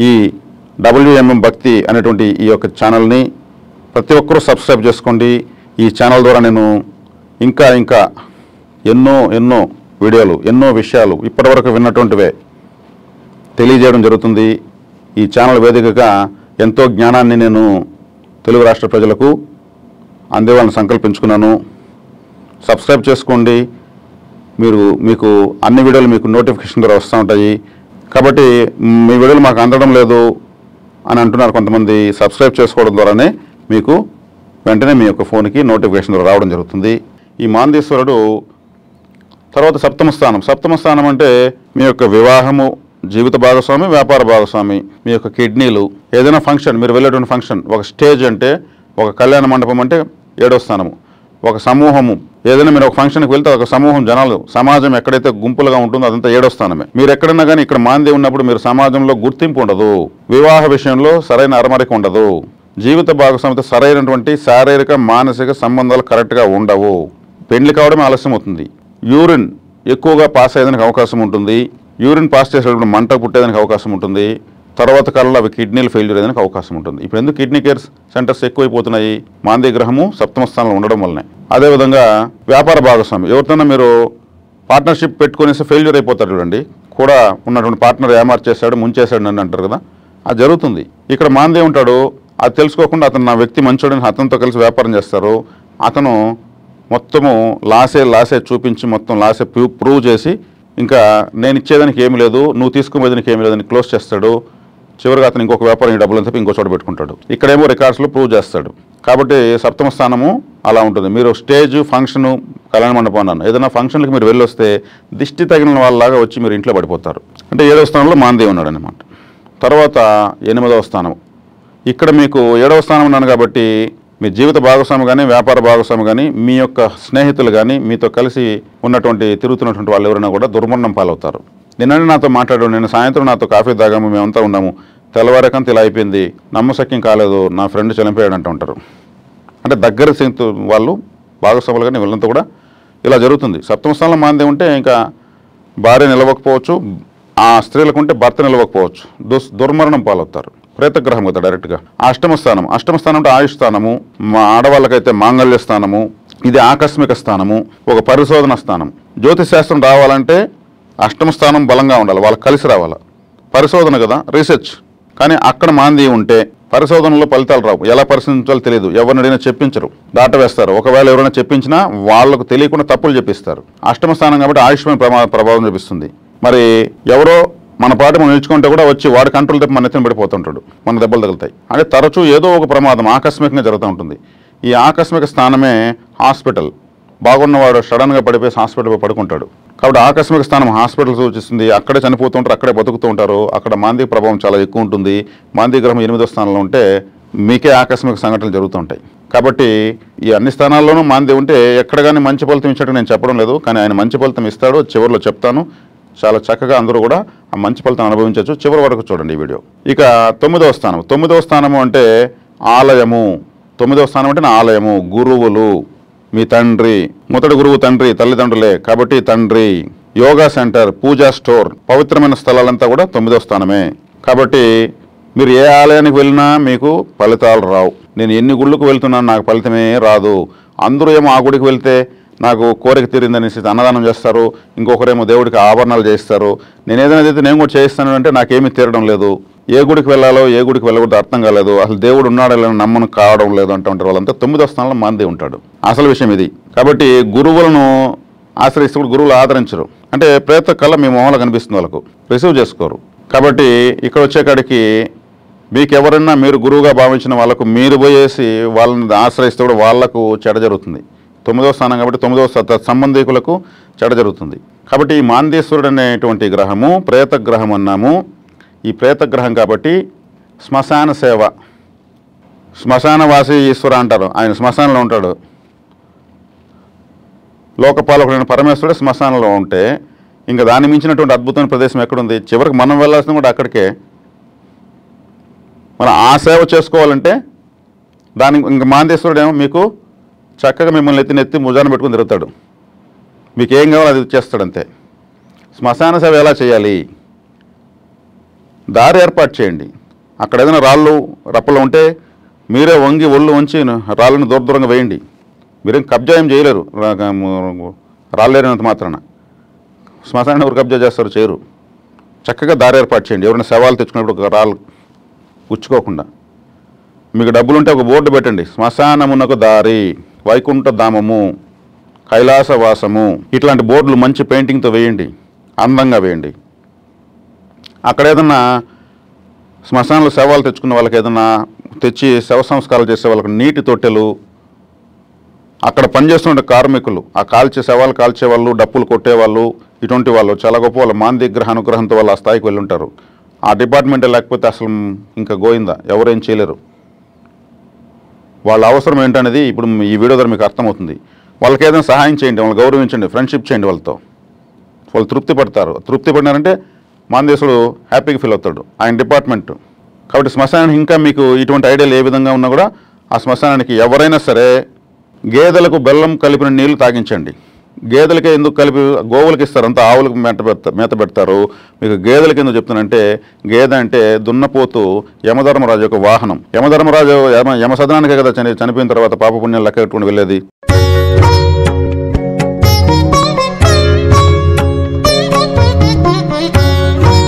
ఈ WMM భక్తి అనేటువంటి ఈ యొక్క ఛానల్ని ప్రతి ఒక్కరూ సబ్స్క్రైబ్ చేసుకోండి. ఈ ఛానల్ ద్వారా నేను ఇంకా ఎన్నో వీడియోలు, ఎన్నో విషయాలు ఇప్పటివరకు విన్నటువంటివే తెలియజేయడం జరుగుతుంది. ఈ ఛానల్ వేదికగా ఎంతో జ్ఞానాన్ని నేను తెలుగు రాష్ట్ర ప్రజలకు అందేవాళ్ళని సంకల్పించుకున్నాను. సబ్స్క్రైబ్ చేసుకోండి. మీకు అన్ని వీడియోలు మీకు నోటిఫికేషన్ ద్వారా వస్తూ ఉంటాయి. కాబట్టి మీ వీడియోలు మాకు అందడం లేదు అని అంటున్నారు కొంతమంది. సబ్స్క్రైబ్ చేసుకోవడం ద్వారానే మీకు వెంటనే మీ యొక్క ఫోన్కి నోటిఫికేషన్ ద్వారా రావడం జరుగుతుంది. ఈ మాందేశ్వరుడు తర్వాత సప్తమ స్థానం అంటే మీ యొక్క వివాహము, జీవిత భాగస్వామి, వ్యాపార భాగస్వామి, మీ యొక్క కిడ్నీలు, ఏదైనా ఫంక్షన్, మీరు వెళ్ళేటువంటి ఫంక్షన్, ఒక స్టేజ్ అంటే, ఒక కళ్యాణ మండపం అంటే 7వ స్థానము, ఒక సమూహము, ఏదైనా మీరు ఒక ఫంక్షన్కి వెళ్తే ఒక సమూహం జనాలు, సమాజం ఎక్కడైతే గుంపులుగా ఉంటుందో అదంతా 7వ స్థానమే. మీరు ఎక్కడన్నా కానీ ఇక్కడ మాంది ఉన్నప్పుడు మీరు సమాజంలో గుర్తింపు ఉండదు, వివాహ విషయంలో సరైన అరమరిక ఉండదు, జీవిత భాగస్వామితో సరైనటువంటి శారీరక మానసిక సంబంధాలు కరెక్ట్గా ఉండవు, పెళ్లి కావడమే ఆలస్యం అవుతుంది, యూరిన్ ఎక్కువగా పాస్ అయ్యేదానికి అవకాశం ఉంటుంది, యూరిన్ పాస్ చేసేటప్పుడు మంట పుట్టేదానికి అవకాశం ఉంటుంది, తర్వాత కాలంలో అవి కిడ్నీలు ఫెయిల్యూర్ అయ్యేదానికి అవకాశం ఉంటుంది. ఇప్పుడు ఎందుకు కిడ్నీ కేర్ సెంటర్స్ ఎక్కువైపోతున్నాయి? మాంద్య గ్రహము సప్తమ స్థానంలో ఉండడం వల్లనే. అదేవిధంగా వ్యాపార భాగస్వామి, ఎవరితోనైనా మీరు పార్ట్నర్షిప్ పెట్టుకునేసి ఫెయిల్యూర్ అయిపోతారు చూడండి, కూడా ఉన్నటువంటి పార్ట్నర్ ఏమార్చేశాడు, ముంచేశాడు అని అంటారు కదా, అది జరుగుతుంది. ఇక్కడ మాంద్య ఉంటాడు, అది తెలుసుకోకుండా అతను నా వ్యక్తి మంచోడని అతనితో కలిసి వ్యాపారం చేస్తారు, అతను మొత్తము లాసే చూపించి మొత్తం లాసే ప్రూవ్ చేసి ఇంకా నేను ఇచ్చేదానికి ఏమి లేదు, నువ్వు తీసుకునేదానికి ఏమి లేదని క్లోజ్ చేస్తాడు. చివరిగా అతను ఇంకొక వ్యాపారం డబ్బులు చెప్పి ఇంకో చోట పెట్టుకుంటాడు. ఇక్కడేమో రికార్డ్స్లో ప్రూవ్ చేస్తాడు. కాబట్టి సప్తమ స్థానము అలా ఉంటుంది. మీరు స్టేజ్, ఫంక్షను, కళ్యాణ మండపం అన్నాను, ఏదైనా ఫంక్షన్కి మీరు వెళ్ళొస్తే దిష్టి తగిలిన వాళ్ళలాగా వచ్చి మీరు ఇంట్లో పడిపోతారు. అంటే 7వ స్థానంలో మాందేవి ఉన్నాడు అనమాట. తర్వాత 8వ స్థానం, ఇక్కడ మీకు 7వ స్థానం ఉన్నాను కాబట్టి మీ జీవిత భాగస్వామి కానీ, వ్యాపార భాగస్వామి కానీ, మీ యొక్క స్నేహితులు కానీ, మీతో కలిసి తిరుగుతున్నటువంటి వాళ్ళు ఎవరైనా కూడా దుర్మరణం పాలవుతారు. నిన్ననే నాతో మాట్లాడాడు, నేను సాయంత్రం నాతో కాఫీ తాగాము, మేమంతా ఉన్నాము, తెల్లవారకంత ఇలా అయిపోయింది, నమ్మశక్యం కాలేదు, నా ఫ్రెండ్ చనిపోయాడు అంటూ ఉంటారు. అంటే దగ్గర వాళ్ళు భాగస్వాములు కానీ వీళ్ళంతా కూడా ఇలా జరుగుతుంది. సప్తమ స్థానంలో మాందే ఉంటే ఇంకా భార్య నిలవకపోవచ్చు, ఆ స్త్రీలకు ఉంటే భర్త నిలవకపోవచ్చు, దుర్మరణం పాలవుతారు. ప్రేతగ్రహం కదా డైరెక్ట్గా. అష్టమ స్థానం అంటే ఆయుష్ స్థానము, మా ఆడవాళ్ళకైతే మాంగళ్య స్థానము, ఇది ఆకస్మిక స్థానము, ఒక పరిశోధన స్థానం. జ్యోతిష్ శాస్త్రం రావాలంటే అష్టమ స్థానం బలంగా ఉండాలి, వాళ్ళకి కలిసి రావాలి. పరిశోధన కదా, రీసెర్చ్. కానీ అక్కడ మాంది ఉంటే పరిశోధనలో ఫలితాలు రావు, ఎలా పరిశీలించాలో తెలియదు, ఎవరిని అడిగినా చెప్పించరు, దాటవేస్తారు. ఒకవేళ ఎవరైనా చెప్పించినా వాళ్ళకు తెలియకుండా తప్పులు చెప్పిస్తారు. అష్టమ స్థానం కాబట్టి ఆయుష్మైన ప్రభావం చూపిస్తుంది. మరి ఎవరో మన పాట మనం నిలుచుకుంటే కూడా వచ్చి వాడి కంట్రోల్ తప్ప మన ఎత్తున పడిపోతుంటాడు, మన దెబ్బలు తగులుతాయి. అంటే తరచూ ఏదో ఒక ప్రమాదం ఆకస్మికంగా జరుగుతూ ఉంటుంది. ఈ ఆకస్మిక స్థానమే హాస్పిటల్. బాగున్నవాడు సడన్గా పడిపోయి హాస్పిటల్ పడుకుంటాడు. కాబట్టి ఆకస్మిక స్థానం హాస్పిటల్ సూచిస్తుంది. అక్కడే చనిపోతూ ఉంటారు, అక్కడే బతుకుతూ ఉంటారు. అక్కడ మాంది ప్రభావం చాలా ఎక్కువ ఉంటుంది. మాంది గ్రహం 8వ స్థానంలో ఉంటే మీకే ఆకస్మిక సంఘటనలు జరుగుతూ ఉంటాయి. కాబట్టి ఈ అన్ని స్థానాల్లోనూ మాంది ఉంటే ఎక్కడ కానీ మంచి ఫలితం ఇచ్చినట్టు నేను చెప్పడం లేదు, కానీ ఆయన మంచి ఫలితం ఇస్తాడు. చివరిలో చెప్తాను, చాలా చక్కగా అందరూ కూడా ఆ మంచి ఫలితం అనుభవించవచ్చు. చివరి వరకు చూడండి ఈ వీడియో. ఇక 9వ స్థానం. 9వ స్థానము అంటే ఆలయము. 9వ స్థానం అంటే ఆలయము, గురువులు, మీ తండ్రి, మొదటి గురువు తండ్రి, తల్లిదండ్రులే కాబట్టి తండ్రి, యోగా సెంటర్, పూజా స్టోర్, పవిత్రమైన స్థలాలంతా కూడా 9వ స్థానమే. కాబట్టి మీరు ఏ ఆలయానికి వెళ్ళినా మీకు ఫలితాలు రావు. నేను ఎన్ని గుళ్ళకు వెళ్తున్నాను నాకు ఫలితమే రాదు. అందరూ ఏమో ఆ గుడికి వెళ్తే నాకు కోరిక తీరిందనేసి అన్నదానం చేస్తారు, ఇంకొకరేమో దేవుడికి ఆభరణాలు చేయిస్తారు. నేను ఏదైనా అయితే నేను కూడా చేయిస్తాను అంటే నాకేమీ తీరడం లేదు. ఏ గుడికి వెళ్ళాలో ఏ గుడికి వెళ్ళకూడదు అర్థం కాలేదు, అసలు దేవుడు ఉన్నాడో లేదో నమ్మకం కావడం లేదు అంటూ ఉంటారు. వాళ్ళంతా 9వ స్థానంలో మాంది ఉంటాడు. అసలు విషయం ఇది. కాబట్టి గురువులను ఆశ్రయిస్తే కూడా గురువులు ఆదరించరు. అంటే ప్రేత కళ మీ మొహంలో కనిపిస్తుంది, వాళ్ళకు రిసీవ్ చేసుకోరు. కాబట్టి ఇక్కడ వచ్చేకాడికి మీకు ఎవరైనా మీరు గురువుగా భావించిన వాళ్ళకు మీరు పోయేసి వాళ్ళని ఆశ్రయిస్తే కూడా వాళ్లకు చెడ జరుగుతుంది. 9వ స్థానం కాబట్టి 9వ సంబంధికులకు చెడ జరుగుతుంది. కాబట్టి ఈ మాందేశ్వరుడు అనేటువంటి గ్రహము ప్రేత గ్రహం అన్నాము. ఈ ప్రేత గ్రహం కాబట్టి శ్మశాన సేవ, శ్మశానవాసి ఈశ్వర అంటారు. ఆయన శ్మశానంలో ఉంటాడు. లోకపాలకుడైన పరమేశ్వరుడు శ్మశానంలో ఉంటే ఇంకా దాన్ని మించినటువంటి అద్భుతమైన ప్రదేశం ఎక్కడుంది? చివరికి మనం వెళ్ళాల్సింది కూడా అక్కడికే. మనం ఆ సేవ చేసుకోవాలంటే దానికి ఇంకా మాందేశ్వరుడు ఏమో మీకు చక్కగా మిమ్మల్ని నెత్తి భుజాన పెట్టుకుని తిరుగుతాడు. మీకు ఏం కావాలో అది ఇచ్చేస్తాడు అంతే. శ్మశాన సేవ ఎలా చేయాలి? దారి ఏర్పాటు చేయండి. అక్కడ ఏదైనా రాళ్ళు రప్పలు ఉంటే మీరే వంగి ఒళ్ళు వంచి రాళ్ళని దూరంగా వేయండి. మీరేం కబ్జా ఏం చేయలేరు, రాళ్ళేరినంత మాత్రాన. శ్మశానాన్ని ఎవరు కబ్జా చేస్తారు? చేయరు. చక్కగా దారి ఏర్పాటు చేయండి. ఎవరైనా శవాలు తెచ్చుకున్నప్పుడు ఒక రాళ్ళు ఉచ్చుకోకుండా. మీకు డబ్బులుంటే ఒక బోర్డు పెట్టండి, శ్మశానమునకు దారి, వైకుంఠ ధామము, కైలాసవాసము. ఇట్లాంటి బోర్డులు మంచి పెయింటింగ్తో వేయండి, అందంగా వేయండి. అక్కడ ఏదన్నా శ్మశానంలో శవాలు తెచ్చుకున్న వాళ్ళకి ఏదన్నా తెచ్చి శవ సంస్కారాలు చేసే వాళ్ళకి నీటి తొట్టెలు, అక్కడ పనిచేస్తున్న కార్మికులు, ఆ శవాలు కాల్చే వాళ్ళు, డప్పులు కొట్టేవాళ్ళు, ఇటువంటి వాళ్ళు చాలా గొప్ప వాళ్ళు, మాందిగ్రహ అనుగ్రహంతో వాళ్ళు ఆ స్థాయికి వెళ్ళి ఉంటారు. ఆ డిపార్ట్మెంటే లేకపోతే అసలు ఇంకా గోయిందా, ఎవరేం చేయలేరు. వాళ్ళ అవసరం ఏంటనేది ఇప్పుడు ఈ వీడియో ద్వారా మీకు అర్థమవుతుంది. వాళ్ళకి ఏదైనా సహాయం చేయండి, వాళ్ళని గౌరవించండి, ఫ్రెండ్షిప్ చేయండి వాళ్ళతో. వాళ్ళు తృప్తి పడతారు. తృప్తి పడినారంటే మాందేశుడు హ్యాపీగా ఫీల్ అవుతాడు, ఆయన డిపార్ట్మెంట్. కాబట్టి శ్మశానానికి ఇంకా మీకు ఇటువంటి ఐడియాలు ఏ విధంగా ఉన్నా కూడా ఆ శ్మశానానికి ఎవరైనా సరే గేదెలకు బెల్లం కలిపిన నీళ్లు తాగించండి. గేదెలకే ఎందుకు కలిపి, గోవులకి ఇస్తారు, అంతా ఆవులకు మేత పెడతారు. మీకు గేదెలకి ఎందుకు చెప్తున్నానంటే, గేదె అంటే దున్నపోతు యమధర్మరాజు యొక్క వాహనం. యమధర్మరాజు యమ సదనానికే కదా చనిపోయిన తర్వాత పాపపుణ్యాలు లెక్క పెట్టుకుని వెళ్ళేది.